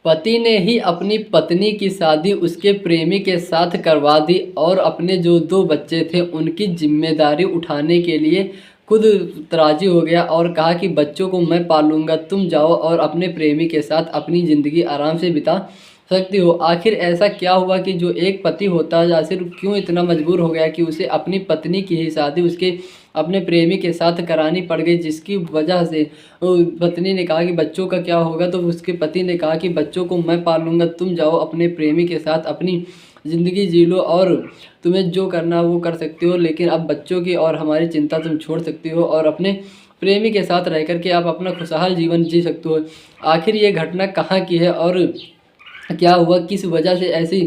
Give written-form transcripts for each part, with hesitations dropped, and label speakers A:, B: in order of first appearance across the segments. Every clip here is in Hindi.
A: पति ने ही अपनी पत्नी की शादी उसके प्रेमी के साथ करवा दी और अपने जो 2 बच्चे थे उनकी जिम्मेदारी उठाने के लिए खुद राजी हो गया और कहा कि बच्चों को मैं पालूंगा, तुम जाओ और अपने प्रेमी के साथ अपनी ज़िंदगी आराम से बिता सकती हो। आखिर ऐसा क्या हुआ कि जो एक पति होता है आखिर क्यों इतना मजबूर हो गया कि उसे अपनी पत्नी की ही शादी उसके अपने प्रेमी के साथ करानी पड़ गई, जिसकी वजह से पत्नी ने कहा कि बच्चों का क्या होगा, तो उसके पति ने कहा कि बच्चों को मैं पाल लूँगा, तुम जाओ अपने प्रेमी के साथ अपनी ज़िंदगी जी लो और तुम्हें जो करना वो कर सकते हो, लेकिन अब बच्चों की और हमारी चिंता तुम छोड़ सकती हो और अपने प्रेमी के साथ रह कर के आप अपना खुशहाल जीवन जी सकते हो। आखिर ये घटना कहाँ की है और क्या हुआ, किस वजह से ऐसी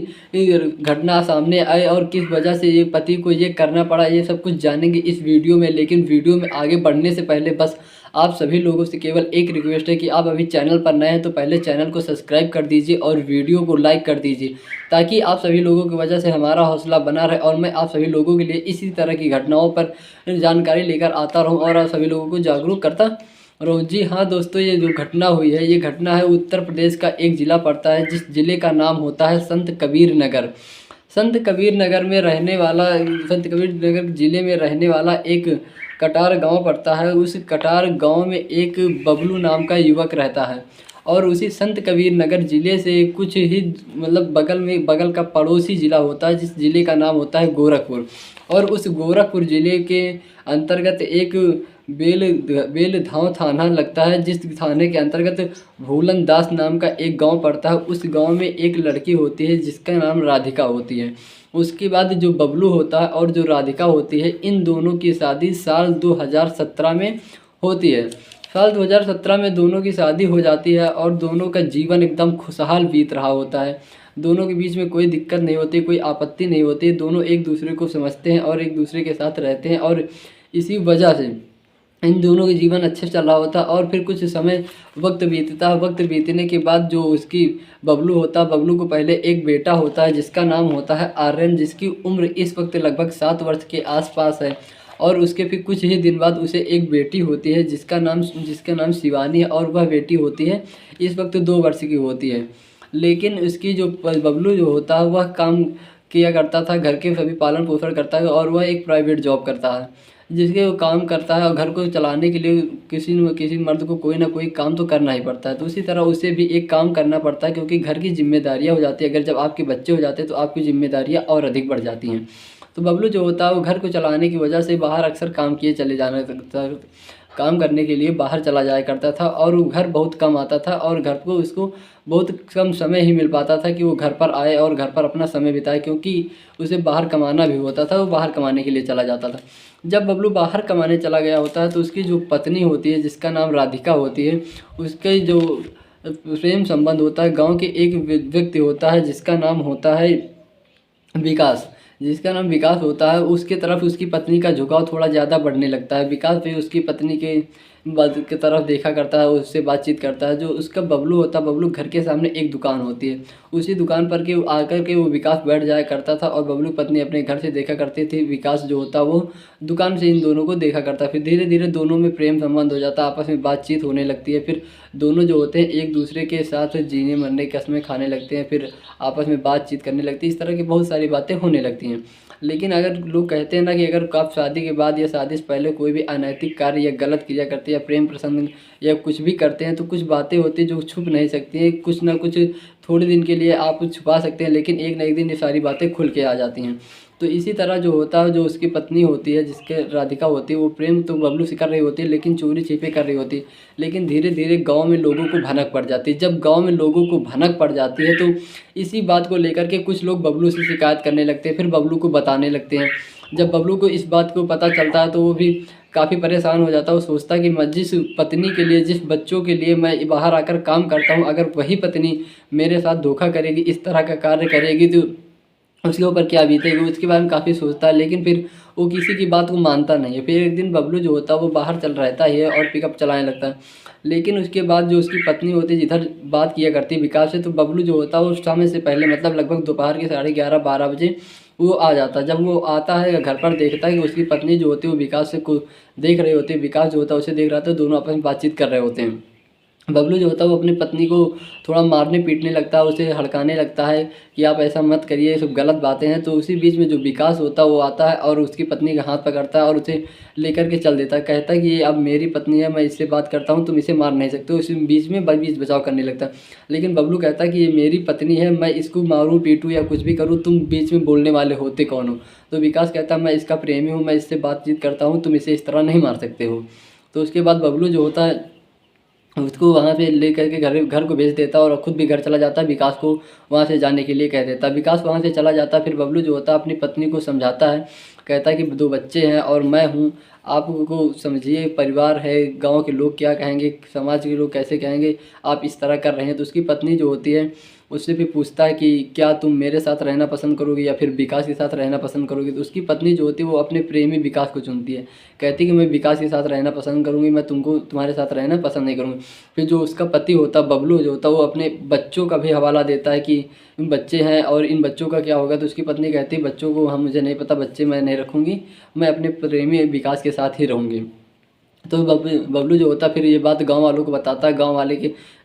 A: घटना सामने आई और किस वजह से ये पति को ये करना पड़ा, ये सब कुछ जानेंगे इस वीडियो में। लेकिन वीडियो में आगे बढ़ने से पहले बस आप सभी लोगों से केवल एक रिक्वेस्ट है कि आप अभी चैनल पर नए हैं तो पहले चैनल को सब्सक्राइब कर दीजिए और वीडियो को लाइक कर दीजिए, ताकि आप सभी लोगों की वजह से हमारा हौसला बना रहे और मैं आप सभी लोगों के लिए इसी तरह की घटनाओं पर जानकारी लेकर आता रहूँ और आप सभी लोगों को जागरूक करता जी हाँ दोस्तों, ये जो घटना हुई है ये घटना है उत्तर प्रदेश का एक ज़िला पड़ता है जिस ज़िले का नाम होता है संत कबीर नगर। संत कबीर नगर में रहने वाला संत कबीर नगर ज़िले में रहने वाला एक कटार गांव पड़ता है। उस कटार गांव में एक बबलू नाम का युवक रहता है और उसी संत कबीर नगर ज़िले से कुछ ही मतलब बगल का पड़ोसी ज़िला होता है जिस ज़िले का नाम होता है गोरखपुर। और उस गोरखपुर ज़िले के अंतर्गत एक बेलधांव थाना लगता है, जिस थाने के अंतर्गत भूलन दास नाम का एक गांव पड़ता है। उस गांव में एक लड़की होती है जिसका नाम राधिका होती है। उसके बाद जो बबलू होता है और जो राधिका होती है, इन दोनों की शादी साल 2017 में होती है। साल 2017 में दोनों की शादी हो जाती है और दोनों का जीवन एकदम खुशहाल बीत रहा होता है। दोनों के बीच में कोई दिक्कत नहीं होती, कोई आपत्ति नहीं होती, दोनों एक दूसरे को समझते हैं और एक दूसरे के साथ रहते हैं और इसी वजह से इन दोनों का जीवन अच्छे चल रहा होता। और फिर कुछ समय वक्त बीतता है। वक्त बीतने के बाद जो उसकी बबलू होता है, बबलू को पहले एक बेटा होता है जिसका नाम होता है आर्यन, जिसकी उम्र इस वक्त लगभग 7 वर्ष के आसपास है। और उसके फिर कुछ ही दिन बाद उसे एक बेटी होती है जिसका नाम शिवानी है और वह बेटी होती है इस वक्त 2 वर्ष की होती है। लेकिन उसकी जो बबलू जो होता है वह काम किया करता था, घर के सभी पालन पोषण करता है और वह एक प्राइवेट जॉब करता है जिसके वो काम करता है और घर को चलाने के लिए किसी न किसी मर्द को कोई ना कोई काम तो करना ही पड़ता है। तो उसी तरह उसे भी एक काम करना पड़ता है क्योंकि घर की जिम्मेदारियां हो जाती है। अगर जब आपके बच्चे हो जाते हैं तो आपकी जिम्मेदारियां और अधिक बढ़ जाती हैं। तो बबलू जो होता है वो घर को चलाने की वजह से बाहर अक्सर काम किए चले जाना लगता, काम करने के लिए बाहर चला जाया करता था और वो घर बहुत कम आता था और घर को उसको बहुत कम समय ही मिल पाता था कि वो घर पर आए और घर पर अपना समय बिताए, क्योंकि उसे बाहर कमाना भी होता था, वो बाहर कमाने के लिए चला जाता था। जब बबलू बाहर कमाने चला गया होता है तो उसकी जो पत्नी होती है जिसका नाम राधिका होती है, उसके जो प्रेम संबंध होता है गांव के एक व्यक्ति होता है जिसका नाम होता है विकास, होता है, उसके तरफ उसकी पत्नी का झुकाव थोड़ा ज़्यादा बढ़ने लगता है। विकास भी उसकी पत्नी के बात की तरफ देखा करता है, उससे बातचीत करता है। जो उसका बबलू होता है, बबलू घर के सामने एक दुकान होती है, उसी दुकान पर के आकर के वो विकास बैठ जाया करता था और बबलू पत्नी अपने घर से देखा करती थी। विकास जो होता वो दुकान से इन दोनों को देखा करता। फिर धीरे धीरे दोनों में प्रेम संबंध हो जाता, आपस में बातचीत होने लगती है। फिर दोनों जो होते हैं एक दूसरे के साथ जीने मरने कसमें खाने लगते हैं, फिर आपस में बातचीत करने लगती है। इस तरह की बहुत सारी बातें होने लगती हैं। लेकिन अगर लोग कहते हैं ना कि अगर आप शादी के बाद या शादी से पहले कोई भी अनैतिक कार्य या गलत क्रिया करते हैं या प्रेम प्रसंग या कुछ भी करते हैं तो कुछ बातें होती हैं जो छुप नहीं सकती हैं। कुछ ना कुछ थोड़े दिन के लिए आप छुपा सकते हैं, लेकिन एक ना एक दिन ये सारी बातें खुल के आ जाती हैं। तो इसी तरह जो होता है, जो उसकी पत्नी होती है जिसके राधिका होती है, वो प्रेम तो बबलू से कर रही होती है लेकिन चोरी छिपे कर रही होती है। लेकिन धीरे धीरे गांव में लोगों को भनक पड़ जाती है। जब गांव में लोगों को भनक पड़ जाती है तो इसी बात को लेकर के कुछ लोग बबलू से शिकायत करने लगते हैं, फिर बबलू को बताने लगते हैं। जब बबलू को इस बात को पता चलता है तो वो भी काफ़ी परेशान हो जाता है। वो सोचता है कि मैं जिस पत्नी के लिए, जिस बच्चों के लिए मैं बाहर आकर काम करता हूँ, अगर वही पत्नी मेरे साथ धोखा करेगी, इस तरह का कार्य करेगी तो उसके ऊपर क्या बीतेगी, उसके बारे में काफ़ी सोचता है। लेकिन फिर वो किसी की बात को मानता नहीं है। फिर एक दिन बबलू जो होता है वो बाहर चल रहता ही है और पिकअप चलाने लगता है। लेकिन उसके बाद जो उसकी पत्नी होती है जिधर बात किया करती है विकास से, तो बबलू जो होता है उस समय से पहले मतलब लगभग दोपहर के 11:30-12 बजे वो आ जाता है। जब वो आता है घर पर देखता है कि उसकी पत्नी जो होती है वो विकास से को देख रही होती है, विकास जो होता है उसे देख रहा था, दोनों आपस में बातचीत कर रहे होते हैं। बबलू जो होता है वो अपनी पत्नी को थोड़ा मारने पीटने लगता है, उसे हड़काने लगता है कि आप ऐसा मत करिए, ये सब गलत बातें हैं। तो उसी बीच में जो विकास होता है वो आता है और उसकी पत्नी का हाथ पकड़ता है और उसे लेकर के चल देता है। कहता है कि ये अब मेरी पत्नी है, मैं इससे बात करता हूँ, तुम इसे मार नहीं सकते हो। इसी बीच में बीच बचाव करने लगता है। लेकिन बबलू कहता है कि ये मेरी पत्नी है, मैं इसको मारूँ पीटूँ या कुछ भी करूँ, तुम बीच में बोलने वाले होते कौन हो। तो विकास कहता है मैं इसका प्रेमी हूँ, मैं इससे बातचीत करता हूँ, तुम इसे इस तरह नहीं मार सकते हो। तो उसके बाद बबलू जो होता है उसको वहाँ पे ले करके घर घर को भेज देता है और खुद भी घर चला जाता है, विकास को वहाँ से जाने के लिए कह देता है। विकास वहाँ से चला जाता है। फिर बबलू जो होता है अपनी पत्नी को समझाता है, कहता है कि 2 बच्चे हैं और मैं हूँ, आपको समझिए, परिवार है, गांव के लोग क्या कहेंगे, समाज के लोग कैसे कहेंगे, आप इस तरह कर रहे हैं। तो उसकी पत्नी जो होती है उससे भी पूछता है कि क्या तुम मेरे साथ रहना पसंद करोगी या फिर विकास के साथ रहना पसंद करोगी। तो उसकी पत्नी जो होती है वो अपने प्रेमी विकास को चुनती है, कहती है कि मैं विकास के साथ रहना पसंद करूँगी, मैं तुमको तुम्हारे साथ रहना पसंद नहीं करूँगी। फिर जो उसका पति होता है बबलू जो होता है वो अपने बच्चों का भी हवाला देता है कि बच्चे हैं और इन बच्चों का क्या होगा। तो उसकी पत्नी कहती है बच्चों को हम मुझे नहीं पता, बच्चे मैं नहीं रखूँगी, मैं अपने प्रेमी विकास के साथ ही रहूँगी। तो बबलू जो होता है फिर ये बात गांव वालों को बताता है।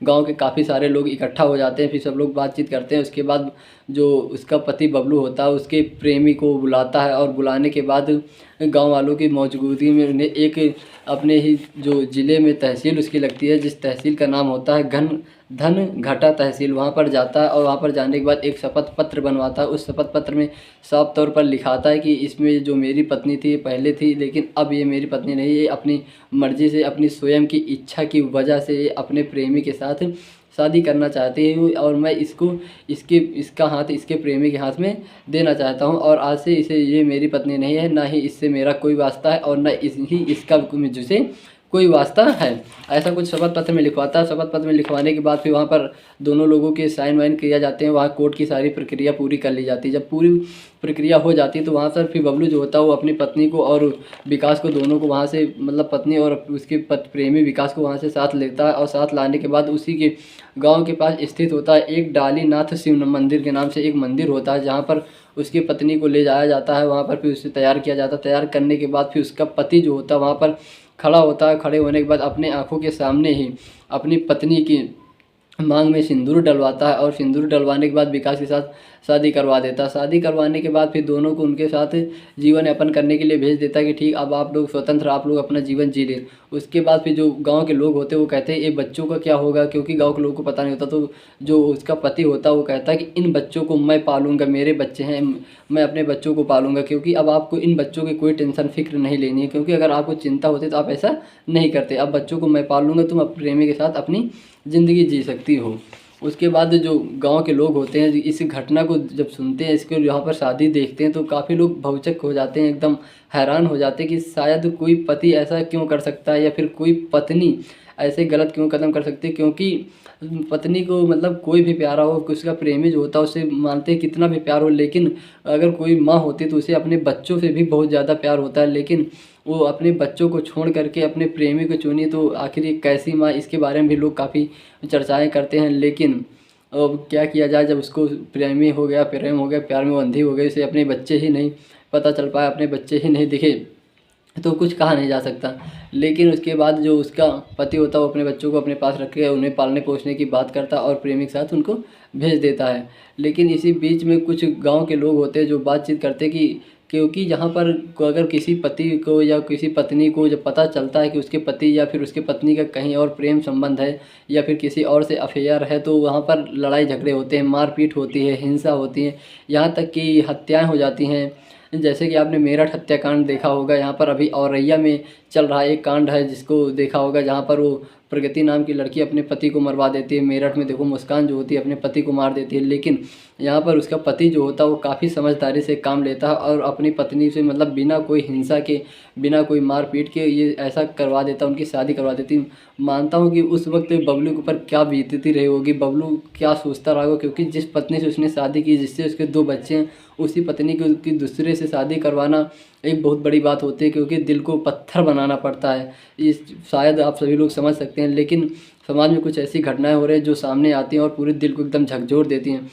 A: गांव के काफ़ी सारे लोग इकट्ठा हो जाते हैं, फिर सब लोग बातचीत करते हैं। उसके बाद जो उसका पति बबलू होता है उसके प्रेमी को बुलाता है और बुलाने के बाद गांव वालों की मौजूदगी में उन्हें एक अपने ही जो ज़िले में तहसील उसकी लगती है, जिस तहसील का नाम होता है धन घटा तहसील, वहाँ पर जाता है और वहाँ पर जाने के बाद एक शपथ पत्र बनवाता है। उस शपथ पत्र में साफ तौर पर लिखाता है कि इसमें जो मेरी पत्नी थी पहले थी, लेकिन अब ये मेरी पत्नी नहीं है, ये अपनी मर्ज़ी से, अपनी स्वयं की इच्छा की वजह से ये अपने प्रेमी के साथ शादी करना चाहती है और मैं इसका हाथ इसके प्रेमी के हाथ में देना चाहता हूँ और आज से इसे ये मेरी पत्नी नहीं है, ना ही इससे मेरा कोई वास्ता है और ना इसका मुझसे कोई वास्ता है। ऐसा कुछ शपथ पत्र में लिखवाता है। शपथ पत्र में लिखवाने के बाद फिर वहाँ पर दोनों लोगों के साइन वाइन किया जाते हैं, वहाँ कोर्ट की सारी प्रक्रिया पूरी कर ली जाती है। जब पूरी प्रक्रिया हो जाती है तो वहाँ पर फिर बबलू जो होता है वो अपनी पत्नी को और विकास को दोनों को वहाँ से, मतलब पत्नी और उसके प्रेमी विकास को वहाँ से साथ लेता है और साथ लाने के बाद उसी के गाँव के पास स्थित होता है एक डालीनाथ शिव मंदिर के नाम से एक मंदिर होता है, जहाँ पर उसकी पत्नी को ले जाया जाता है। वहाँ पर फिर उसे तैयार किया जाता है। तैयार करने के बाद फिर उसका पति जो होता है वहाँ पर खड़ा होता है। खड़े होने के बाद अपने आँखों के सामने ही अपनी पत्नी की मांग में सिंदूर डलवाता है और सिंदूर डलवाने के बाद विकास के साथ शादी करवा देता है। शादी करवाने के बाद फिर दोनों को उनके साथ जीवन यापन करने के लिए भेज देता है कि ठीक अब आप लोग स्वतंत्र, आप लोग अपना जीवन जी लें। उसके बाद फिर जो गांव के लोग होते हैं वो कहते हैं ये बच्चों का क्या होगा, क्योंकि गांव के लोगों को पता नहीं होता। तो जो उसका पति होता है वो कहता है कि इन बच्चों को मैं पालूंगा, मेरे बच्चे हैं, मैं अपने बच्चों को पालूंगा, क्योंकि अब आपको इन बच्चों की कोई टेंशन फिक्र नहीं लेनी है, क्योंकि अगर आपको चिंता होती तो आप ऐसा नहीं करते। अब बच्चों को मैं पालूंगा, तुम अपने प्रेमी के साथ अपनी ज़िंदगी जी सकती हो। उसके बाद जो गांव के लोग होते हैं इस घटना को जब सुनते हैं, इसको यहाँ पर शादी देखते हैं तो काफ़ी लोग भौचक हो जाते हैं, एकदम हैरान हो जाते हैं कि शायद कोई पति ऐसा क्यों कर सकता है या फिर कोई पत्नी ऐसे गलत क्यों कदम कर सकती है। क्योंकि पत्नी को मतलब कोई भी प्यारा हो, उसका प्रेमी जो होता है उसे मानते हैं कितना भी प्यार हो, लेकिन अगर कोई माँ होती तो उसे अपने बच्चों से भी बहुत ज़्यादा प्यार होता है। लेकिन वो अपने बच्चों को छोड़ करके अपने प्रेमी को चुनी, तो आखिर ये कैसी माँ, इसके बारे में भी लोग काफ़ी चर्चाएं करते हैं। लेकिन अब क्या किया जाए, जब उसको प्रेमी हो गया, प्रेम हो गया, प्यार में वो अंधी हो गई, उसे अपने बच्चे ही नहीं पता चल पाया, अपने बच्चे ही नहीं दिखे, तो कुछ कहा नहीं जा सकता। लेकिन उसके बाद जो उसका पति होता है वो अपने बच्चों को अपने पास रख के उन्हें पालने पोसने की बात करता है और प्रेमी के साथ उनको भेज देता है। लेकिन इसी बीच में कुछ गांव के लोग होते हैं जो बातचीत करते हैं कि क्योंकि जहाँ पर अगर किसी पति को या किसी पत्नी को जब पता चलता है कि उसके पति या फिर उसके पत्नी का कहीं और प्रेम संबंध है या फिर किसी और से अफेयर है, तो वहाँ पर लड़ाई झगड़े होते हैं, मारपीट होती है, हिंसा होती है, यहाँ तक कि हत्याएं हो जाती हैं। जैसे कि आपने मेरठ हत्याकांड देखा होगा, यहाँ पर अभी औरैया में चल रहा एक कांड है जिसको देखा होगा, जहाँ पर वो प्रगति नाम की लड़की अपने पति को मरवा देती है। मेरठ में देखो मुस्कान जो होती है अपने पति को मार देती है, लेकिन यहाँ पर उसका पति जो होता है वो काफ़ी समझदारी से काम लेता है और अपनी पत्नी से मतलब बिना कोई हिंसा के, बिना कोई मार पीट के ये ऐसा करवा देता, उनकी शादी करवा देती। मानता हूँ कि उस वक्त बबलू के ऊपर क्या बीतती रही होगी, बबलू क्या सोचता रहा होगा, क्योंकि जिस पत्नी से उसने शादी की, जिससे उसके 2 बच्चे हैं, उसी पत्नी की उसकी दूसरे से शादी करवाना एक बहुत बड़ी बात होती है, क्योंकि दिल को पत्थर बनाना पड़ता है। इस शायद आप सभी लोग समझ सकते हैं, लेकिन समाज में कुछ ऐसी घटनाएं हो रही हैं जो सामने आती हैं और पूरे दिल को एकदम झकझोर देती हैं।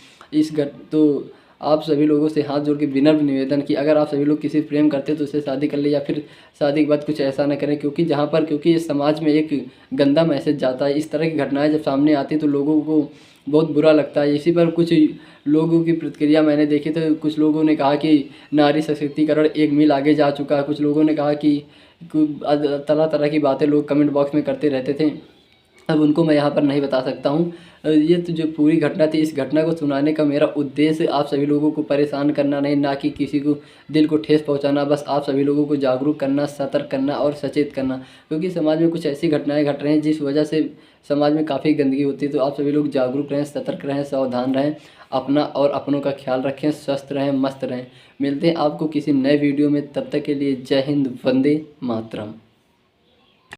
A: तो आप सभी लोगों से हाथ जोड़ के विनम्र निवेदन कि अगर आप सभी लोग किसी से प्रेम करते हैं तो उससे शादी कर ले, या फिर शादी के बाद कुछ ऐसा ना करें, क्योंकि इस समाज में एक गंदा मैसेज जाता है। इस तरह की घटनाएं जब सामने आती हैं तो लोगों को बहुत बुरा लगता है। इसी पर कुछ लोगों की प्रतिक्रिया मैंने देखी, तो कुछ लोगों ने कहा कि नारी सशक्तिकरण एक मील आगे जा चुका है। कुछ लोगों ने कहा कि तरह तरह की बातें लोग कमेंट बॉक्स में करते रहते थे, अब उनको मैं यहाँ पर नहीं बता सकता हूँ। ये तो जो पूरी घटना थी, इस घटना को सुनाने का मेरा उद्देश्य आप सभी लोगों को परेशान करना नहीं, ना कि किसी को दिल को ठेस पहुँचाना, बस आप सभी लोगों को जागरूक करना, सतर्क करना और सचेत करना। क्योंकि समाज में कुछ ऐसी घटनाएं घट रही हैं जिस वजह से समाज में काफ़ी गंदगी होती है। तो आप सभी लोग जागरूक रहें, सतर्क रहें, सावधान रहें, अपना और अपनों का ख्याल रखें, स्वस्थ रहें, मस्त रहें। मिलते हैं आपको किसी नए वीडियो में, तब तक के लिए जय हिंद, वंदे मातरम।